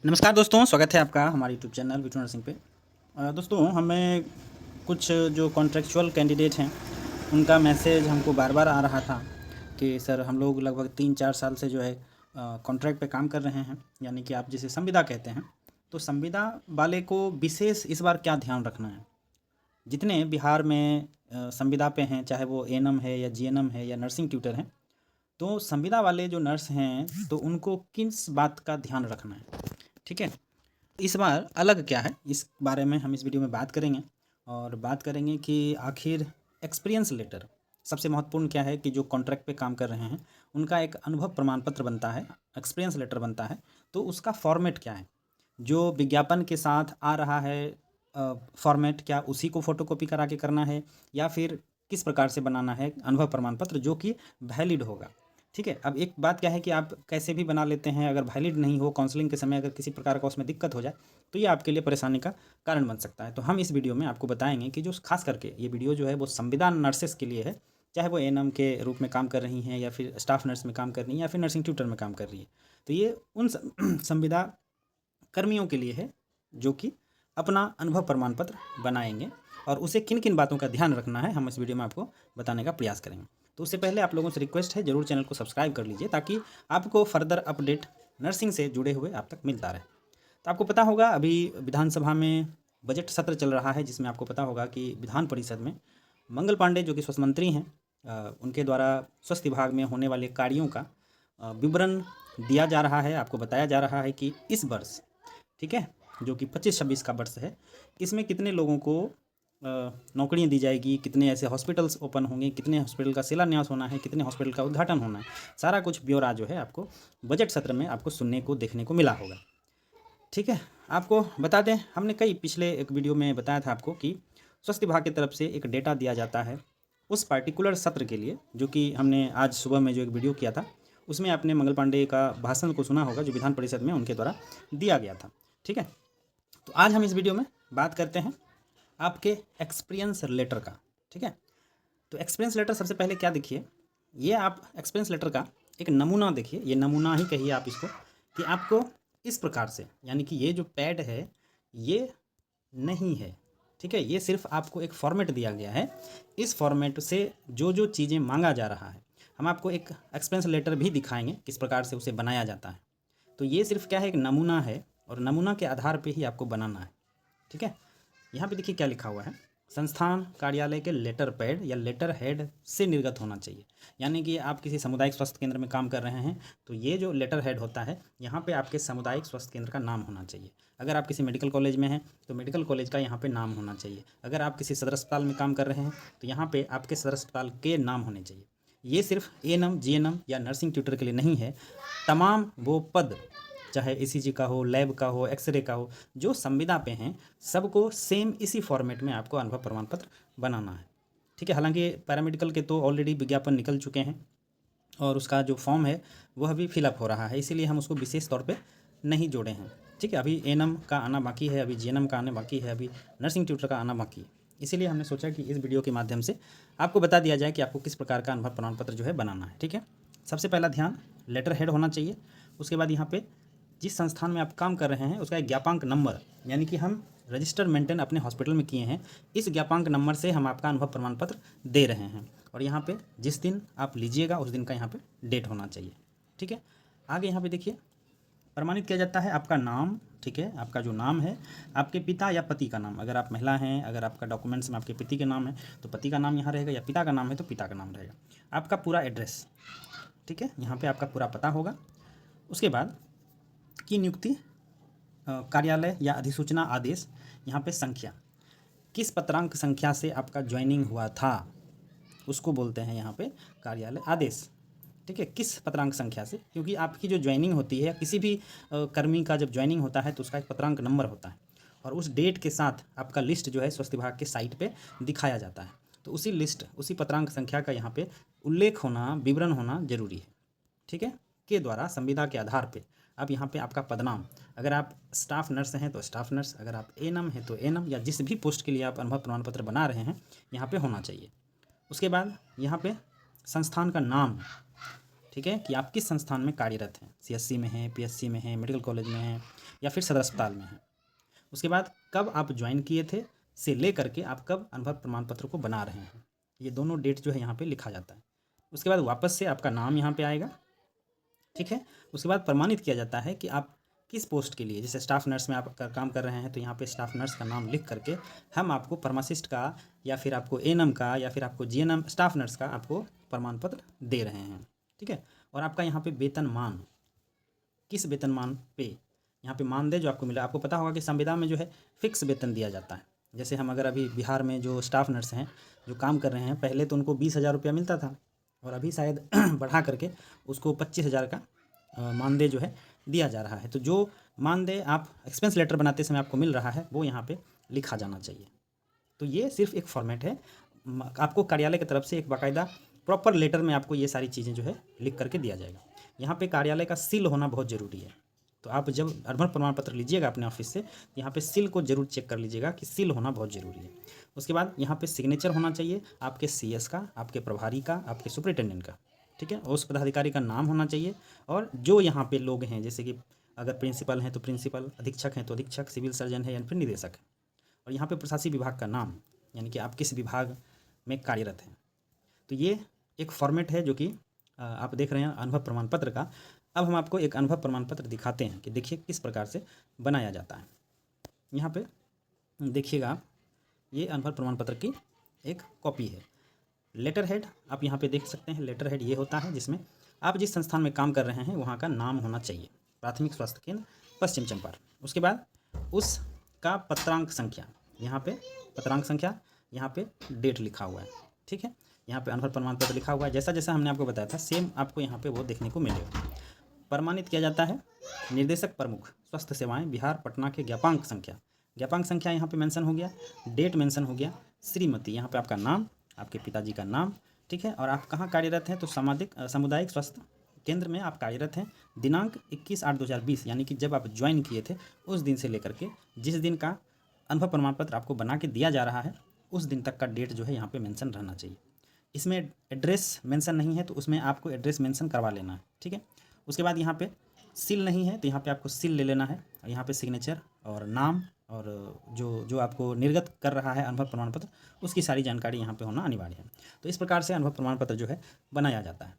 नमस्कार दोस्तों, स्वागत है आपका हमारे यूट्यूब चैनल वीटू नर्सिंग पे। दोस्तों, हमें कुछ जो कॉन्ट्रेक्चुअल कैंडिडेट हैं उनका मैसेज हमको बार बार आ रहा था कि सर हम लोग लगभग 3-4 साल से जो है कॉन्ट्रैक्ट पे काम कर रहे हैं, यानी कि आप जिसे संविदा कहते हैं। तो संविदा वाले को विशेष इस बार क्या ध्यान रखना है। जितने बिहार में संविदा पे हैं, चाहे वो एएनएम है या जीएनएम है या नर्सिंग ट्यूटर हैं, तो संविदा वाले जो नर्स हैं तो उनको किस बात का ध्यान रखना है। ठीक है, इस बार अलग क्या है, इस बारे में हम इस वीडियो में बात करेंगे। और बात करेंगे कि आखिर एक्सपीरियंस लेटर सबसे महत्वपूर्ण क्या है कि जो कॉन्ट्रैक्ट पे काम कर रहे हैं उनका एक अनुभव प्रमाण पत्र बनता है, एक्सपीरियंस लेटर बनता है। तो उसका फॉर्मेट क्या है, जो विज्ञापन के साथ आ रहा है फॉर्मेट, क्या उसी को फ़ोटोकॉपी करा के करना है या फिर किस प्रकार से बनाना है अनुभव प्रमाण पत्र जो कि वैलिड होगा। ठीक है, अब एक बात क्या है कि आप कैसे भी बना लेते हैं, अगर वैलिड नहीं हो, काउंसलिंग के समय अगर किसी प्रकार का उसमें दिक्कत हो जाए तो ये आपके लिए परेशानी का कारण बन सकता है। तो हम इस वीडियो में आपको बताएंगे कि जो खास करके ये वीडियो जो है वो संविदा नर्सेस के लिए है, चाहे वो एएनएम के रूप में काम कर रही हैं या फिर स्टाफ नर्स में काम कर रही हैं या फिर नर्सिंग ट्यूटर में काम कर रही है। तो ये उन संविदा कर्मियों के लिए है जो कि अपना अनुभव प्रमाण पत्र बनाएंगे, और उसे किन किन बातों का ध्यान रखना है हम इस वीडियो में आपको बताने का प्रयास करेंगे। तो उससे पहले आप लोगों से रिक्वेस्ट है, ज़रूर चैनल को सब्सक्राइब कर लीजिए ताकि आपको फर्दर अपडेट नर्सिंग से जुड़े हुए आप तक मिलता रहे। तो आपको पता होगा अभी विधानसभा में बजट सत्र चल रहा है, जिसमें आपको पता होगा कि विधान परिषद में मंगल पांडे जो कि स्वास्थ्य मंत्री हैं, उनके द्वारा स्वास्थ्य विभाग में होने वाले कार्यों का विवरण दिया जा रहा है। आपको बताया जा रहा है कि इस वर्ष, ठीक है, जो कि 25-26 का वर्ष है, इसमें कितने लोगों को नौकरियां दी जाएगी, कितने ऐसे हॉस्पिटल्स ओपन होंगे, कितने हॉस्पिटल का शिलान्यास होना है, कितने हॉस्पिटल का उद्घाटन होना है। सारा कुछ ब्यौरा जो है आपको बजट सत्र में आपको सुनने को देखने को मिला होगा। ठीक है, आपको बता दें, हमने कई पिछले एक वीडियो में बताया था आपको कि स्वास्थ्य विभाग की तरफ से एक डेटा दिया जाता है उस पार्टिकुलर सत्र के लिए, जो कि हमने आज सुबह में जो एक वीडियो किया था उसमें आपने मंगल पांडे का भाषण को सुना होगा जो विधान परिषद में उनके द्वारा दिया गया था। ठीक है, तो आज हम इस वीडियो में बात करते हैं आपके एक्सपीरियंस लेटर का। ठीक है, तो एक्सपीरियंस लेटर सबसे पहले क्या देखिए, ये आप एक्सपीरियंस लेटर का एक नमूना देखिए, ये नमूना ही कहिए आप इसको, कि आपको इस प्रकार से, यानी कि ये जो पैड है ये नहीं है। ठीक है, ये सिर्फ आपको एक फॉर्मेट दिया गया है, इस फॉर्मेट से जो जो चीज़ें मांगा जा रहा है हम आपको एक एक्सपीरियंस लेटर भी दिखाएंगे किस प्रकार से उसे बनाया जाता है। तो ये सिर्फ क्या है, एक नमूना है और नमूना के आधार पे ही आपको बनाना है। ठीक है, यहाँ पे देखिए क्या लिखा हुआ है, संस्थान कार्यालय के लेटर पैड या लेटर हेड से निर्गत होना चाहिए। यानी कि आप किसी सामुदायिक स्वास्थ्य केंद्र में काम कर रहे हैं तो ये जो लेटर हेड होता है यहाँ पे आपके सामुदायिक स्वास्थ्य केंद्र का नाम होना चाहिए। अगर आप किसी मेडिकल कॉलेज में हैं तो मेडिकल कॉलेज का यहाँ पे नाम होना चाहिए। अगर आप किसी सदर अस्पताल में काम कर रहे हैं तो यहाँ पे आपके सदर अस्पताल के नाम होने चाहिए। ये सिर्फ एएनएम जीएनएम या नर्सिंग ट्यूटर के लिए नहीं है, तमाम वो पद, चाहे ईसीजी का हो, लैब का हो, एक्सरे का हो, जो संविदा पे हैं सबको सेम इसी फॉर्मेट में आपको अनुभव प्रमाण पत्र बनाना है। ठीक है, हालांकि पैरामेडिकल के तो ऑलरेडी विज्ञापन निकल चुके हैं और उसका जो फॉर्म है वह भी फिलअप हो रहा है, इसीलिए हम उसको विशेष तौर पे नहीं जोड़े हैं। ठीक है, अभी एएनएम का आना बाकी है, अभी जीएनएम का आना बाकी है, अभी नर्सिंग ट्यूटर का आना बाकी है। इसीलिए हमने सोचा कि इस वीडियो के माध्यम से आपको बता दिया जाए कि आपको किस प्रकार का अनुभव प्रमाण पत्र जो है बनाना है। ठीक है, सबसे पहला ध्यान, लेटर हेड होना चाहिए। उसके बाद यहाँ पे जिस संस्थान में आप काम कर रहे हैं उसका एक ज्ञापांक नंबर, यानी कि हम रजिस्टर मेंटेन अपने हॉस्पिटल में किए हैं, इस ज्ञापांक नंबर से हम आपका अनुभव प्रमाण पत्र दे रहे हैं। और यहाँ पे जिस दिन आप लीजिएगा उस दिन का यहाँ पे डेट होना चाहिए। ठीक है, आगे यहाँ पे देखिए प्रमाणित किया जाता है आपका नाम। ठीक है, आपका जो नाम है, आपके पिता या पति का नाम, अगर आप महिला हैं, अगर आपका डॉक्यूमेंट्स में आपके पति के नाम है तो पति का नाम यहाँ रहेगा, या पिता का नाम है तो पिता का नाम रहेगा। आपका पूरा एड्रेस, ठीक है, यहाँ पे आपका पूरा पता होगा। उसके बाद की नियुक्ति कार्यालय या अधिसूचना आदेश, यहाँ पे संख्या, किस पत्रांक संख्या से आपका ज्वाइनिंग हुआ था उसको बोलते हैं यहाँ पे कार्यालय आदेश। ठीक है, किस पत्रांक संख्या से, क्योंकि आपकी जो ज्वाइनिंग होती है, किसी भी कर्मी का जब ज्वाइनिंग होता है तो उसका एक पत्रांक नंबर होता है और उस डेट के साथ आपका लिस्ट जो है स्वास्थ्य विभाग के साइट पे दिखाया जाता है। तो उसी लिस्ट, उसी पत्रांक संख्या का यहाँ पे उल्लेख होना, विवरण होना जरूरी है। ठीक है, के द्वारा संविदा के आधार पे अब यहाँ पे आपका पदनाम, अगर आप स्टाफ नर्स हैं तो स्टाफ नर्स, अगर आप एएनएम हैं तो एएनएम, या जिस भी पोस्ट के लिए आप अनुभव प्रमाण पत्र बना रहे हैं यहाँ पे होना चाहिए। उसके बाद यहाँ पे संस्थान का नाम, ठीक है, कि आप किस संस्थान में कार्यरत हैं, सीएससी में हैं, पीएससी में हैं, मेडिकल कॉलेज में हैं या फिर सदर अस्पताल में हैं। उसके बाद कब आप ज्वाइन किए थे से ले करके आप कब अनुभव प्रमाण पत्र को बना रहे हैं, ये दोनों डेट जो है यहाँ पे लिखा जाता है। उसके बाद वापस से आपका नाम यहाँ पे आएगा, ठीक है। उसके बाद प्रमाणित किया जाता है कि आप किस पोस्ट के लिए, जैसे स्टाफ नर्स में आप काम कर रहे हैं तो यहाँ पे स्टाफ नर्स का नाम लिख करके हम आपको फार्मासिस्ट का या फिर आपको एएनएम का या फिर आपको जीएनएम स्टाफ नर्स का आपको प्रमाण पत्र दे रहे हैं, ठीक है। और आपका यहाँ पे वेतनमान, किस वेतनमान पे यहाँ पे मानदेय जो आपको मिला, आपको पता होगा कि संविदा में जो है फिक्स वेतन दिया जाता है। जैसे हम अगर अभी बिहार में जो स्टाफ नर्स हैं जो काम कर रहे हैं, पहले तो उनको 20,000 रुपया मिलता था और अभी शायद बढ़ा करके उसको 25,000 का मानदेय जो है दिया जा रहा है। तो जो मानदेय आप एक्सपेंस लेटर बनाते समय आपको मिल रहा है वो यहाँ पे लिखा जाना चाहिए। तो ये सिर्फ एक फॉर्मेट है, आपको कार्यालय की तरफ से एक बाकायदा प्रॉपर लेटर में आपको ये सारी चीज़ें जो है लिख करके दिया जाएगा। यहाँ पे कार्यालय का सील होना बहुत ज़रूरी है। तो आप जब अनुभव प्रमाण पत्र लीजिएगा अपने ऑफिस से, यहाँ पे सील को जरूर चेक कर लीजिएगा कि सील होना बहुत ज़रूरी है। उसके बाद यहाँ पे सिग्नेचर होना चाहिए आपके सीएस का, आपके प्रभारी का, आपके सुपरिटेंडेंट का, ठीक है। उस पदाधिकारी का नाम होना चाहिए और जो यहाँ पे लोग हैं, जैसे कि अगर प्रिंसिपल हैं तो प्रिंसिपल, अधीक्षक हैं तो अधीक्षक, सिविल सर्जन है या फिर निदेशक है, और यहाँ पे प्रशासनिक विभाग का नाम, यानी कि आप किस विभाग में कार्यरत हैं। तो ये एक फॉर्मेट है जो कि आप देख रहे हैं अनुभव प्रमाण पत्र का। अब हम आपको एक अनुभव प्रमाण पत्र दिखाते हैं कि देखिए किस प्रकार से बनाया जाता है। यहाँ पे देखिएगा आप, ये अनुभव प्रमाण पत्र की एक कॉपी है। लेटर हेड आप यहाँ पे देख सकते हैं, लेटर हेड ये होता है जिसमें आप जिस संस्थान में काम कर रहे हैं वहाँ का नाम होना चाहिए, प्राथमिक स्वास्थ्य केंद्र पश्चिम चंपारण। उसके बाद उसका पत्रांक संख्या, यहाँ पे पत्रांक संख्या, यहाँ पे डेट लिखा हुआ है, ठीक है। यहाँ पे अनुभव प्रमाण पत्र लिखा हुआ है, जैसा जैसा हमने आपको बताया था सेम आपको यहाँ पे वो देखने को मिलेगा। प्रमाणित किया जाता है निर्देशक प्रमुख स्वास्थ्य सेवाएं बिहार पटना के ज्ञापांक संख्या, ज्ञापांक संख्या यहाँ पे मेंशन हो गया, डेट मेंशन हो गया, श्रीमती यहाँ पे आपका नाम, आपके पिताजी का नाम, ठीक है। और आप कहाँ कार्यरत हैं तो सामुदायिक स्वास्थ्य केंद्र में आप कार्यरत हैं। दिनांक 21/8/2020 यानी कि जब आप ज्वाइन किए थे उस दिन से लेकर के जिस दिन का अनुभव प्रमाण पत्र आपको बना के दिया जा रहा है उस दिन तक का डेट जो है यहाँ पे मेंशन रहना चाहिए। इसमें एड्रेस मेंशन नहीं है तो उसमें आपको एड्रेस मेंशन करवा लेना है, ठीक है। उसके बाद यहाँ पे सील नहीं है तो यहाँ पे आपको सील ले लेना है, यहाँ पे सिग्नेचर और नाम और जो आपको निर्गत कर रहा है अनुभव प्रमाण पत्र उसकी सारी जानकारी यहाँ पे होना अनिवार्य है। तो इस प्रकार से अनुभव प्रमाण पत्र जो है बनाया जाता है।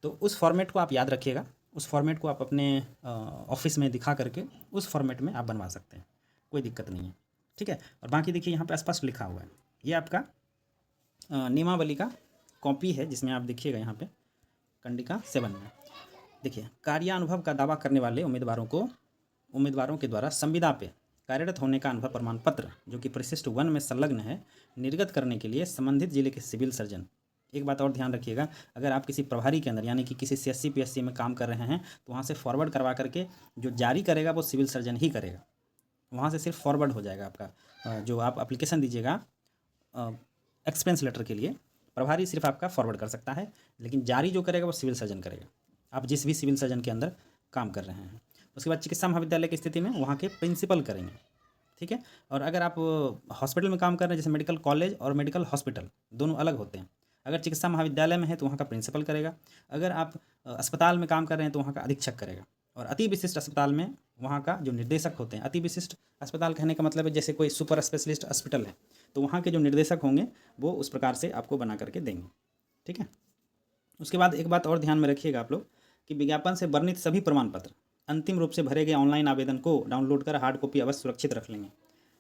तो उस फॉर्मेट को आप याद रखिएगा, उस फॉर्मेट को आप अपने ऑफिस में दिखा करके उस फॉर्मेट में आप बनवा सकते हैं, कोई दिक्कत नहीं है, ठीक है। और बाकी देखिए यहाँ पे स्पष्ट लिखा हुआ है, ये आपका नियमावली का कॉपी है जिसमें आप देखिएगा यहाँ पे कंडिका 7 में देखिए, कार्यानुभव का दावा करने वाले उम्मीदवारों के द्वारा संविदा पे कार्यरत होने का अनुभव प्रमाण पत्र जो कि परिशिष्ट 1 में संलग्न है निर्गत करने के लिए संबंधित जिले के सिविल सर्जन। एक बात और ध्यान रखिएगा, अगर आप किसी प्रभारी के अंदर यानी कि किसी सीएससी पीएससी में काम कर रहे हैं तो वहाँ से फॉरवर्ड करवा करके जो जारी करेगा वो सिविल सर्जन ही करेगा, वहाँ से सिर्फ फॉरवर्ड हो जाएगा आपका जो आप एप्लीकेशन दीजिएगा एक्सपेंस लेटर के लिए, प्रभारी सिर्फ आपका फॉरवर्ड कर सकता है, लेकिन जारी जो करेगा वो सिविल सर्जन करेगा, आप जिस भी सिविल सर्जन के अंदर काम कर रहे हैं। उसके बाद चिकित्सा महाविद्यालय की स्थिति में वहाँ के प्रिंसिपल करेंगे, ठीक है। और अगर आप हॉस्पिटल में काम कर रहे हैं, जैसे मेडिकल कॉलेज और मेडिकल हॉस्पिटल दोनों अलग होते हैं, अगर चिकित्सा महाविद्यालय में है तो वहाँ का प्रिंसिपल करेगा, अगर आप अस्पताल में काम कर रहे हैं तो वहाँ का अधीक्षक करेगा, और अति विशिष्ट अस्पताल में वहाँ का जो निर्देशक होते हैं, अति विशिष्ट अस्पताल कहने का मतलब है जैसे कोई सुपर स्पेशलिस्ट हॉस्पिटल है तो वहाँ के जो निर्देशक होंगे वो उस प्रकार से आपको बना करके देंगे, ठीक है। उसके बाद एक बात और ध्यान में रखिएगा आप लोग कि विज्ञापन से वर्णित सभी प्रमाण पत्र अंतिम रूप से भरे गए ऑनलाइन आवेदन को डाउनलोड कर हार्ड कॉपी अवश्य सुरक्षित रख लेंगे,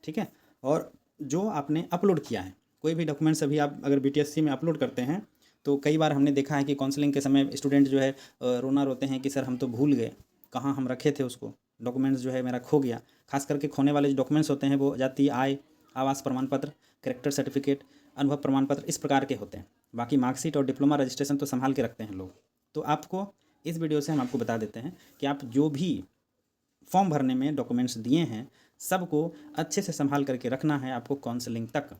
ठीक है। और जो आपने अपलोड किया है कोई भी डॉक्यूमेंट्स अभी आप अगर बीटीएससी में अपलोड करते हैं तो कई बार हमने देखा है कि काउंसलिंग के समय स्टूडेंट जो है रोना रोते हैं कि सर हम तो भूल गए, कहाँ हम रखे थे उसको, डॉक्यूमेंट्स जो है मेरा खो गया। खास करके खोने वाले जो डॉक्यूमेंट्स होते हैं वो जाति आय आवास प्रमाण पत्र, कैरेक्टर सर्टिफिकेट, अनुभव प्रमाण पत्र इस प्रकार के होते हैं। बाकी मार्कशीट और डिप्लोमा रजिस्ट्रेशन तो संभाल के रखते हैं लोग। तो आपको इस वीडियो से हम आपको बता देते हैं कि आप जो भी फॉर्म भरने में डॉक्यूमेंट्स दिए हैं सबको अच्छे से संभाल करके रखना है आपको काउंसलिंग तक।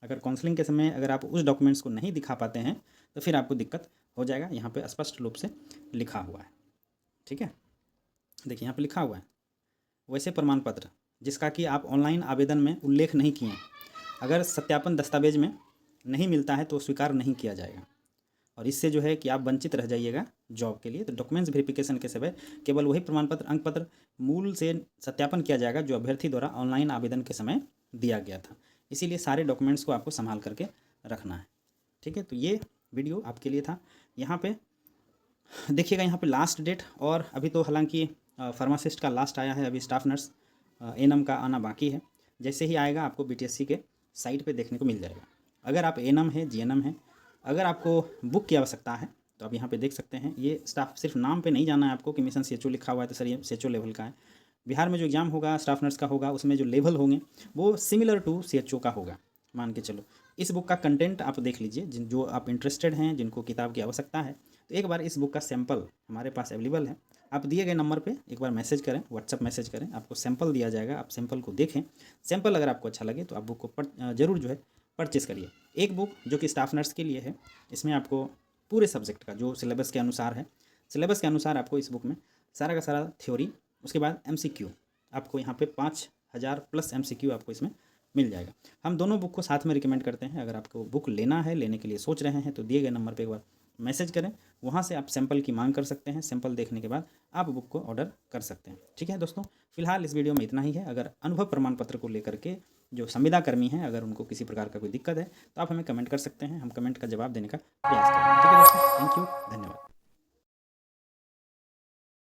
अगर काउंसलिंग के समय अगर आप उस डॉक्यूमेंट्स को नहीं दिखा पाते हैं तो फिर आपको दिक्कत हो जाएगा। यहाँ पे स्पष्ट रूप से लिखा हुआ है, ठीक है। देखिए यहाँ पे लिखा हुआ है वैसे प्रमाण पत्र जिसका कि आप ऑनलाइन आवेदन में उल्लेख नहीं किए, अगर सत्यापन दस्तावेज में नहीं मिलता है तो स्वीकार नहीं किया जाएगा। और इससे जो है कि आप वंचित रह जाइएगा जॉब के लिए। तो डॉक्यूमेंट्स वेरिफिकेशन के समय केवल वही प्रमाण पत्र, अंक पत्र मूल से सत्यापन किया जाएगा जो अभ्यर्थी द्वारा ऑनलाइन आवेदन के समय दिया गया था। इसीलिए सारे डॉक्यूमेंट्स को आपको संभाल करके रखना है। ठीक है, तो ये वीडियो आपके लिए था। यहाँ पे देखिएगा, यहाँ पे लास्ट डेट, और अभी तो हालांकि फार्मासिस्ट का लास्ट आया है, अभी स्टाफ नर्स एएनएम का आना बाकी है। जैसे ही आएगा आपको बीटीएससी के साइट पे देखने को मिल जाएगा। अगर आप एएनएम है, जीएनएम है, अगर आपको बुक की आवश्यकता है तो आप यहाँ पे देख सकते हैं। ये स्टाफ सिर्फ नाम पे नहीं जाना है आपको कि मिशन सीएचओ लिखा हुआ है तो सर ये सीएचओ लेवल का है। बिहार में जो एग्ज़ाम होगा स्टाफ नर्स का होगा, उसमें जो लेवल होंगे वो सिमिलर टू सीएचओ का होगा, मान के चलो। इस बुक का कंटेंट आप देख लीजिए, जो आप इंटरेस्टेड हैं, जिनको किताब की आवश्यकता है, तो एक बार इस बुक का सैंपल हमारे पास अवेलेबल है। आप दिए गए नंबर पे एक बार मैसेज करें, व्हाट्सअप मैसेज करें, आपको सैंपल दिया जाएगा। आप सैंपल को देखें, सैंपल अगर आपको अच्छा लगे तो आप बुक को जरूर जो है परचेज़ करिए। एक बुक जो कि स्टाफ नर्स के लिए है, इसमें आपको पूरे सब्जेक्ट का जो सिलेबस के अनुसार है, सिलेबस के अनुसार आपको इस बुक में सारा का सारा थ्योरी, उसके बाद एमसीक्यू, आपको यहाँ पे 5000 प्लस एमसीक्यू आपको इसमें मिल जाएगा। हम दोनों बुक को साथ में रिकमेंड करते हैं। अगर आपको बुक लेना है, लेने के लिए सोच रहे हैं, तो दिए गए नंबर पे एक बार मैसेज करें, वहाँ से आप सैंपल की मांग कर सकते हैं। सैंपल देखने के बाद आप बुक को ऑर्डर कर सकते हैं। ठीक है दोस्तों, फिलहाल इस वीडियो में इतना ही है। अगर अनुभव प्रमाण पत्र को लेकर के जो संविदा कर्मी हैं, अगर उनको किसी प्रकार का कोई दिक्कत है तो आप हमें कमेंट कर सकते हैं, हम कमेंट का जवाब देने का प्रयास करेंगे। ठीक है दोस्तों, थैंक यू, धन्यवाद।